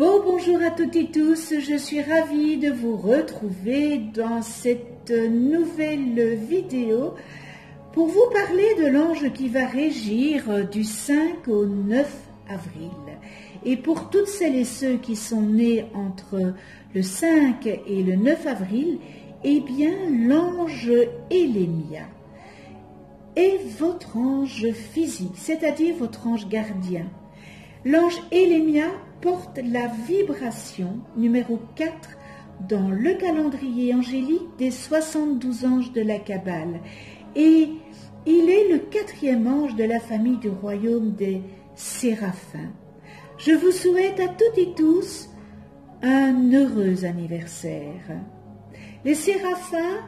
Bonjour à toutes et tous, je suis ravie de vous retrouver dans cette nouvelle vidéo pour vous parler de l'ange qui va régir du 5 au 9 avril. Et pour toutes celles et ceux qui sont nés entre le 5 et le 9 avril, eh bien l'ange Élémia est votre ange physique, c'est-à-dire votre ange gardien. L'ange Élémia porte la vibration numéro 4 dans le calendrier angélique des 72 anges de la Kabbale. Et il est le 4e ange de la famille du royaume des Séraphins. Je vous souhaite à toutes et tous un heureux anniversaire. Les Séraphins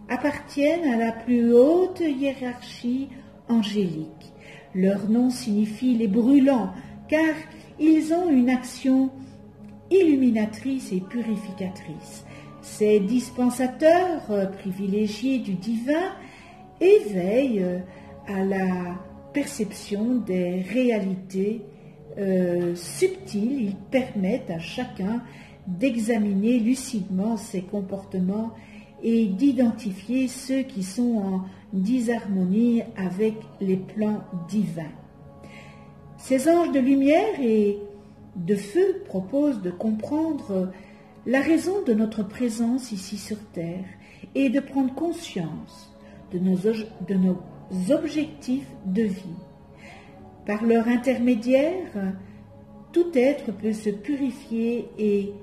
appartiennent à la plus haute hiérarchie angélique. Leur nom signifie les brûlants, car ils ont une action illuminatrice et purificatrice. Ces dispensateurs privilégiés du divin éveillent à la perception des réalités subtiles. Ils permettent à chacun d'examiner lucidement ses comportements et d'identifier ceux qui sont en disharmonie avec les plans divins. Ces anges de lumière et de feu proposent de comprendre la raison de notre présence ici sur Terre et de prendre conscience de nos objectifs de vie. Par leur intermédiaire, tout être peut se purifier et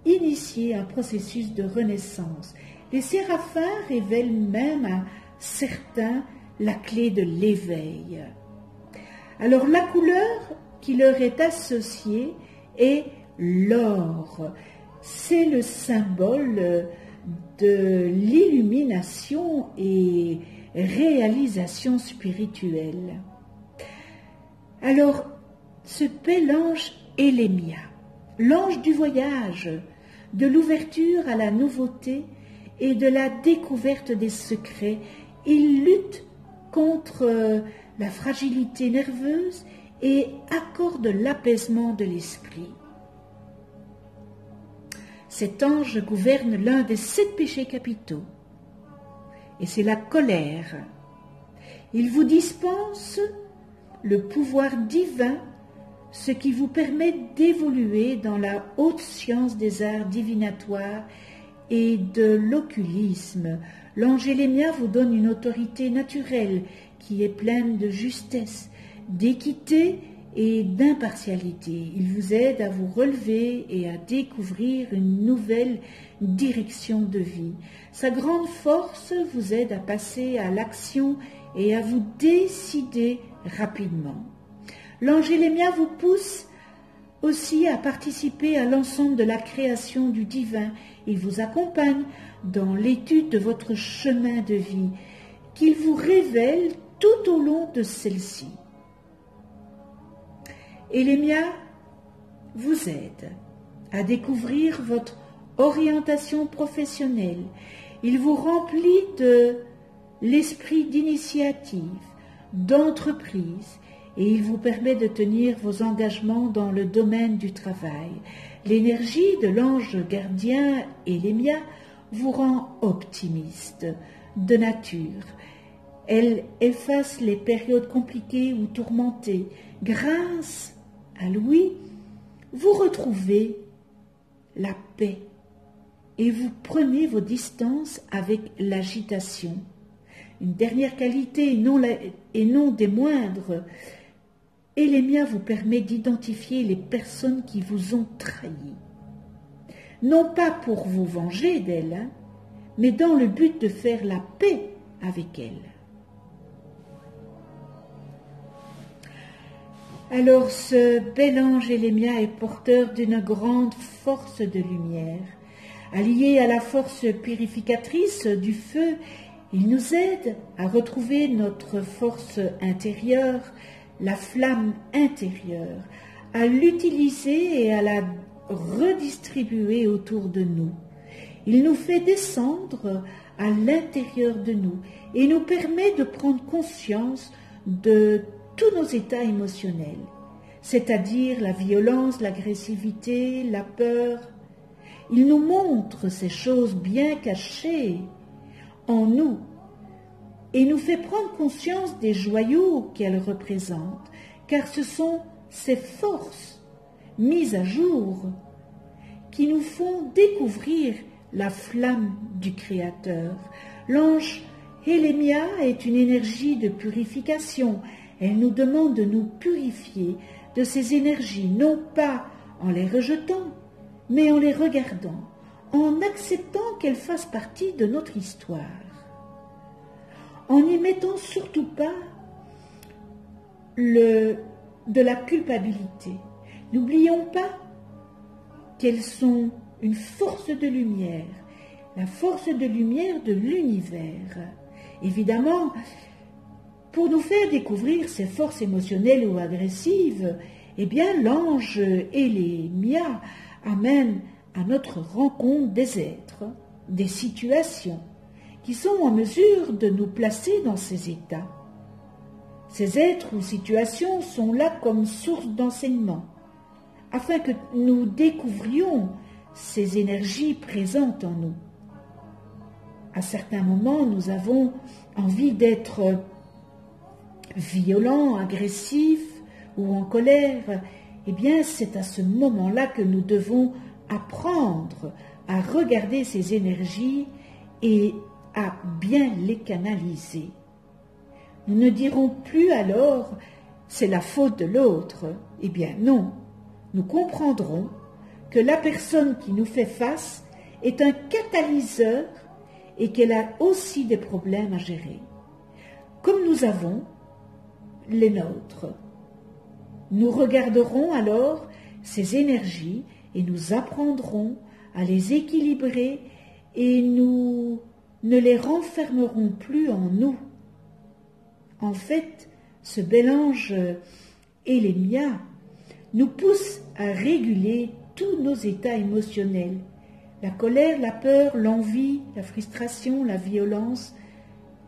initier un processus de renaissance. Les séraphins révèlent même à certains la clé de l'éveil. Alors la couleur qui leur est associée est l'or. C'est le symbole de l'illumination et réalisation spirituelle. Alors, ce bel ange Élémia, l'ange du voyage, de l'ouverture à la nouveauté et de la découverte des secrets, il lutte contre la fragilité nerveuse et accorde l'apaisement de l'esprit. Cet ange gouverne l'un des 7 péchés capitaux, et c'est la colère. Il vous dispense le pouvoir divin, ce qui vous permet d'évoluer dans la haute science des arts divinatoires et de l'occultisme. L'ange Élémia vous donne une autorité naturelle qui est pleine de justesse, d'équité et d'impartialité. Il vous aide à vous relever et à découvrir une nouvelle direction de vie. Sa grande force vous aide à passer à l'action et à vous décider rapidement. L'ange Élémia vous pousse aussi à participer à l'ensemble de la création du divin. Il vous accompagne dans l'étude de votre chemin de vie, qu'il vous révèle tout au long de celle-ci. Élémia vous aide à découvrir votre orientation professionnelle. Il vous remplit de l'esprit d'initiative, d'entreprise, et il vous permet de tenir vos engagements dans le domaine du travail. L'énergie de l'ange gardien Élémia vous rend optimiste de nature. Elle efface les périodes compliquées ou tourmentées. Grâce à lui, vous retrouvez la paix et vous prenez vos distances avec l'agitation. Une dernière qualité et non des moindres, Élémia vous permet d'identifier les personnes qui vous ont trahi. Non pas pour vous venger d'elles, mais dans le but de faire la paix avec elles. Alors ce bel ange Élémia est porteur d'une grande force de lumière. Allié à la force purificatrice du feu, il nous aide à retrouver notre force intérieure, la flamme intérieure, à l'utiliser et à la redistribuer autour de nous. Il nous fait descendre à l'intérieur de nous et nous permet de prendre conscience de tous nos états émotionnels. c'est-à-dire la violence, l'agressivité, la peur. Il nous montre ces choses bien cachées en nous et nous fait prendre conscience des joyaux qu'elles représentent, car ce sont ces forces mises à jour qui nous font découvrir la flamme du Créateur. L'ange Élémia est une énergie de purification. Elle nous demande de nous purifier de ces énergies, non pas en les rejetant, mais en les regardant, en acceptant qu'elles fassent partie de notre histoire, en n'y mettant surtout pas de la culpabilité. N'oublions pas qu'elles sont une force de lumière, la force de lumière de l'univers. Évidemment, pour nous faire découvrir ces forces émotionnelles ou agressives, eh bien l'ange Élémia amène à notre rencontre des êtres, des situations qui sont en mesure de nous placer dans ces états. Ces êtres ou situations sont là comme source d'enseignement, afin que nous découvrions ces énergies présentes en nous. À certains moments, nous avons envie d'être violents, agressifs ou en colère. Eh bien, c'est à ce moment-là que nous devons apprendre à regarder ces énergies et à bien les canaliser. Nous ne dirons plus alors « c'est la faute de l'autre ». Eh bien non, nous comprendrons que la personne qui nous fait face est un catalyseur et qu'elle a aussi des problèmes à gérer, comme nous avons les nôtres. Nous regarderons alors ces énergies et nous apprendrons à les équilibrer et nous ne les renfermerons plus en nous. En fait, ce bel ange Élémia nous pousse à réguler tous nos états émotionnels, la colère, la peur, l'envie, la frustration, la violence,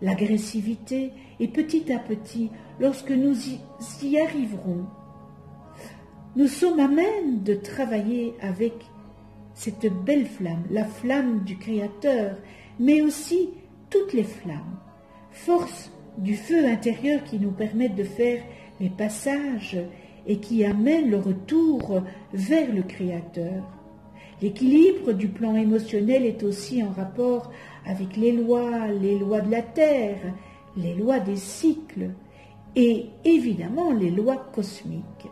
l'agressivité, et petit à petit, lorsque nous y arriverons, nous sommes à même de travailler avec cette belle flamme, la flamme du Créateur, mais aussi toutes les flammes, force du feu intérieur qui nous permettent de faire les passages et qui amènent le retour vers le Créateur. L'équilibre du plan émotionnel est aussi en rapport avec les lois de la Terre, les lois des cycles et évidemment les lois cosmiques.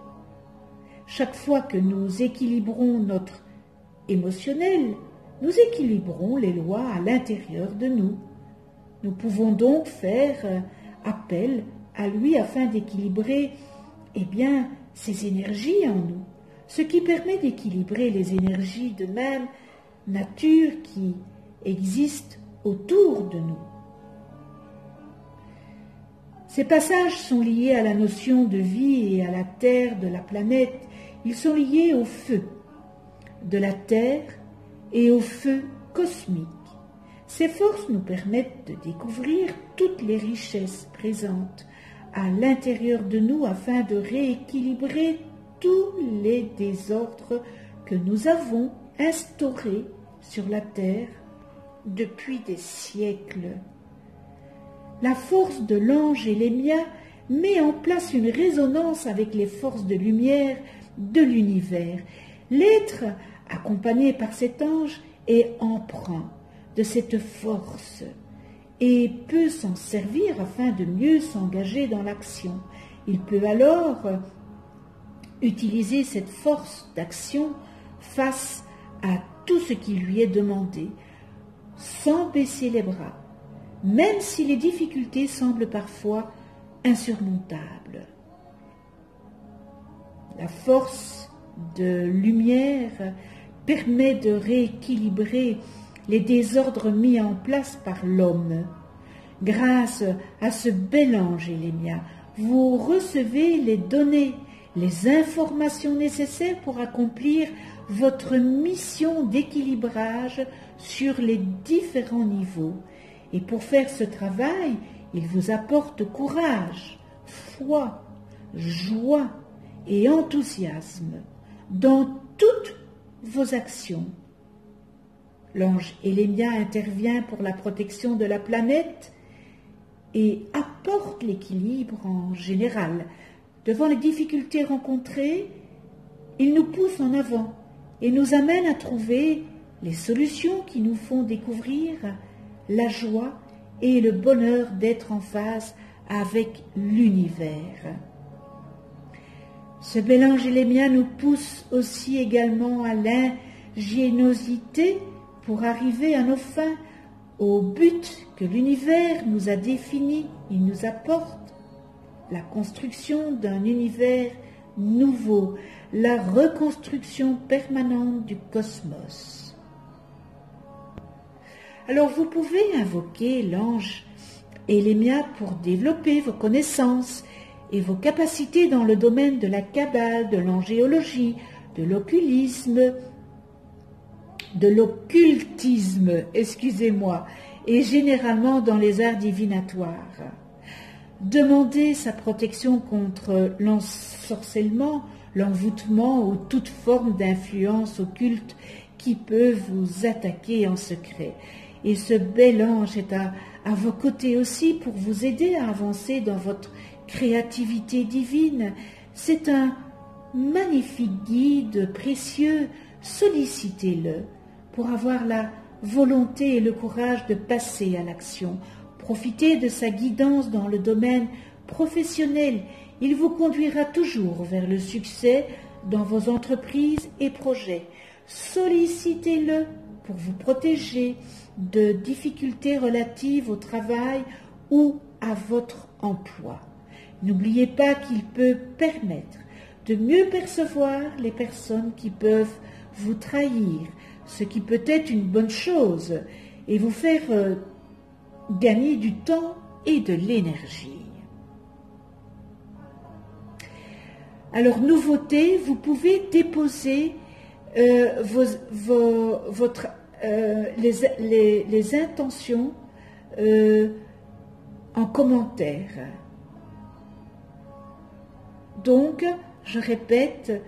Chaque fois que nous équilibrons notre émotionnel, nous équilibrons les lois à l'intérieur de nous. Nous pouvons donc faire appel à lui afin d'équilibrer ces énergies en nous, ce qui permet d'équilibrer les énergies de même nature qui existent autour de nous. Ces passages sont liés à la notion de vie et à la terre de la planète. Ils sont liés au feu de la terre et au feu cosmique. Ces forces nous permettent de découvrir toutes les richesses présentes à l'intérieur de nous afin de rééquilibrer tous les désordres que nous avons instaurés sur la terre depuis des siècles. La force de l'ange Élémia met en place une résonance avec les forces de lumière de l'univers. L'être, accompagné par cet ange, est emprunt de cette force et peut s'en servir afin de mieux s'engager dans l'action. Il peut alors utiliser cette force d'action face à tout ce qui lui est demandé, sans baisser les bras, même si les difficultés semblent parfois insurmontables. La force de lumière permet de rééquilibrer les désordres mis en place par l'homme. Grâce à ce bel ange Élémia, vous recevez les données, les informations nécessaires pour accomplir votre mission d'équilibrage sur les différents niveaux. Et pour faire ce travail, il vous apporte courage, foi, joie et enthousiasme dans toutes vos actions. L'ange Élémia intervient pour la protection de la planète et apporte l'équilibre en général. Devant les difficultés rencontrées, il nous pousse en avant et nous amène à trouver les solutions qui nous font découvrir la joie et le bonheur d'être en phase avec l'univers. Ce bel ange Élémia nous pousse aussi également à l'ingéniosité pour arriver à nos fins, au but que l'univers nous a défini. Il nous apporte la construction d'un univers nouveau, la reconstruction permanente du cosmos. Alors vous pouvez invoquer l'ange Élémia pour développer vos connaissances et vos capacités dans le domaine de la Kabbale, de l'angéologie, de l'occultisme, et généralement dans les arts divinatoires. Demandez sa protection contre l'ensorcellement, l'envoûtement ou toute forme d'influence occulte qui peut vous attaquer en secret. Et ce bel ange est à vos côtés aussi pour vous aider à avancer dans votre créativité divine. C'est un magnifique guide précieux. Sollicitez-le pour avoir la volonté et le courage de passer à l'action. Profitez de sa guidance dans le domaine professionnel. Il vous conduira toujours vers le succès dans vos entreprises et projets. Sollicitez-le pour vous protéger de difficultés relatives au travail ou à votre emploi. N'oubliez pas qu'il peut permettre de mieux percevoir les personnes qui peuvent vous trahir, ce qui peut être une bonne chose, et vous faire gagner du temps et de l'énergie. Alors, nouveauté, vous pouvez déposer les intentions en commentaire. Donc, je répète,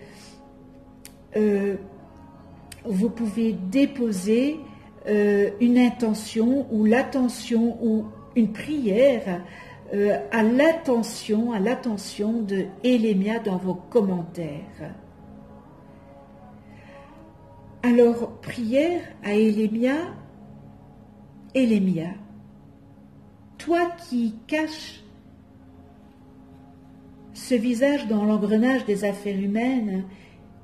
vous pouvez déposer une intention ou l'attention ou une prière à l'attention de Élémia dans vos commentaires. Alors, prière à Élémia. Élémia, toi qui caches ce visage dans l'engrenage des affaires humaines,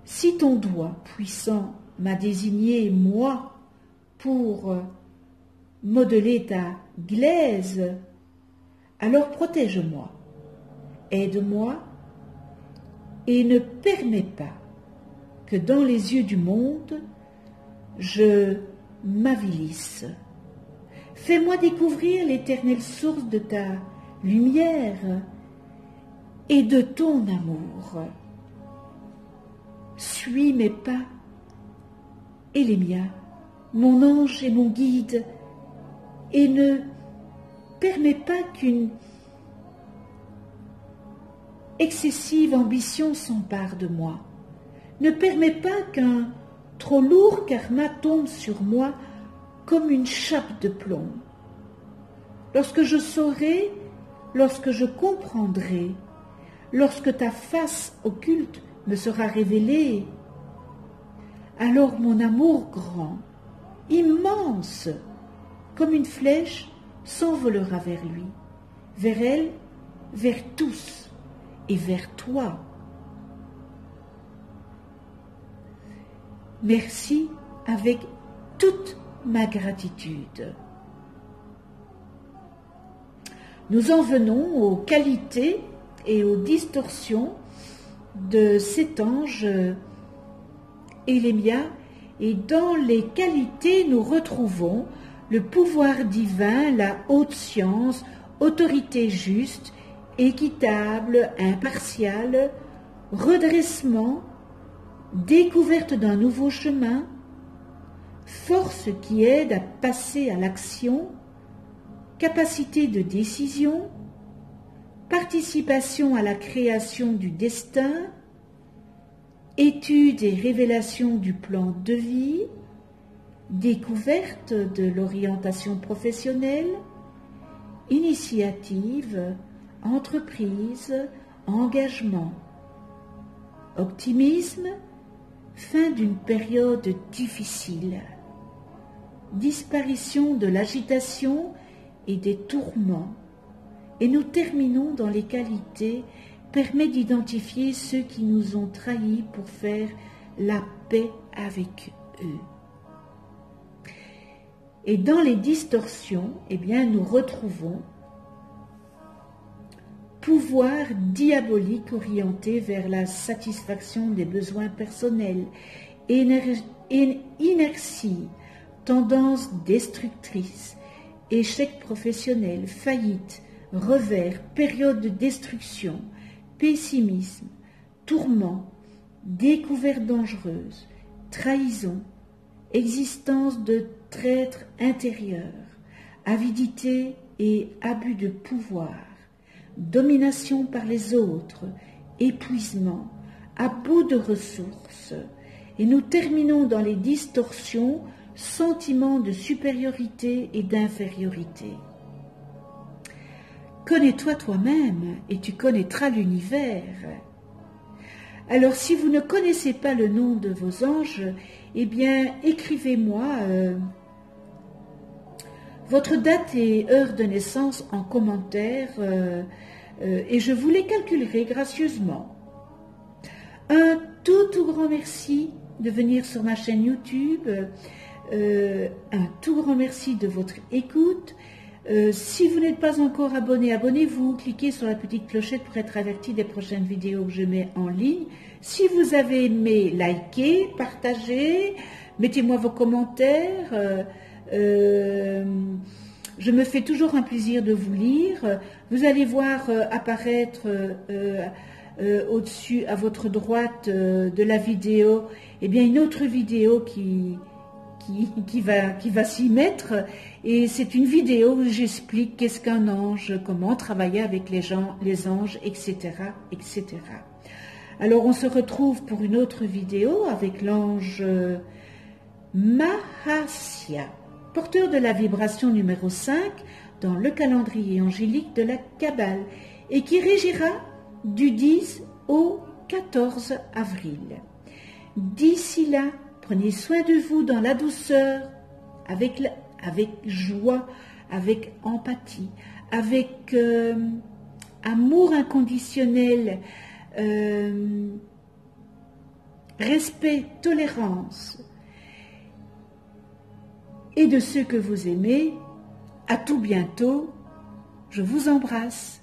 si ton doigt puissant m'a désigné, moi, pour modeler ta glaise, alors protège-moi, aide-moi et ne permets pas que dans les yeux du monde, je m'avilisse. Fais-moi découvrir l'éternelle source de ta lumière et de ton amour. Suis mes pas, Élémia, mon ange et mon guide, et ne permets pas qu'une excessive ambition s'empare de moi. Ne permets pas qu'un trop lourd karma tombe sur moi comme une chape de plomb. Lorsque je saurai, lorsque je comprendrai, lorsque ta face occulte me sera révélée, alors mon amour grand, immense, comme une flèche, s'envolera vers lui, vers elle, vers tous et vers toi. Merci avec toute ma gratitude. Nous en venons aux qualités et aux distorsions de cet ange Élémia, et dans les qualités nous retrouvons le pouvoir divin, la haute science, autorité juste, équitable, impartiale, redressement, découverte d'un nouveau chemin, force qui aide à passer à l'action, capacité de décision, participation à la création du destin, étude et révélation du plan de vie, découverte de l'orientation professionnelle, initiative, entreprise, engagement, optimisme, fin d'une période difficile, disparition de l'agitation et des tourments, et nous terminons dans les qualités, permet d'identifier ceux qui nous ont trahis pour faire la paix avec eux. Et dans les distorsions, eh bien, nous retrouvons pouvoir diabolique orienté vers la satisfaction des besoins personnels, inertie, tendance destructrice, échec professionnel, faillite, revers, période de destruction, pessimisme, tourment, découverte dangereuse, trahison, existence de traître intérieur, avidité et abus de pouvoir, domination par les autres, épuisement, à bout de ressources, et nous terminons dans les distorsions, sentiments de supériorité et d'infériorité. Connais-toi toi-même et tu connaîtras l'univers. Alors si vous ne connaissez pas le nom de vos anges, eh bien écrivez-moi votre date et heure de naissance en commentaire et je vous les calculerai gracieusement. Un tout grand merci de venir sur ma chaîne YouTube, un tout grand merci de votre écoute. Si vous n'êtes pas encore abonné, abonnez-vous, cliquez sur la petite clochette pour être averti des prochaines vidéos que je mets en ligne. Si vous avez aimé, likez, partagez, mettez-moi vos commentaires. Je me fais toujours un plaisir de vous lire. Vous allez voir apparaître au-dessus, à votre droite de la vidéo, eh bien une autre vidéo qui va s'y mettre, et c'est une vidéo où j'explique qu'est-ce qu'un ange, comment travailler avec les anges, etc., etc. Alors on se retrouve pour une autre vidéo avec l'ange Mahasya, porteur de la vibration numéro 5 dans le calendrier angélique de la Kabbale, et qui régira du 10 au 14 avril. D'ici là, prenez soin de vous dans la douceur, avec joie, avec empathie, avec amour inconditionnel, respect, tolérance, et de ceux que vous aimez. À tout bientôt, je vous embrasse.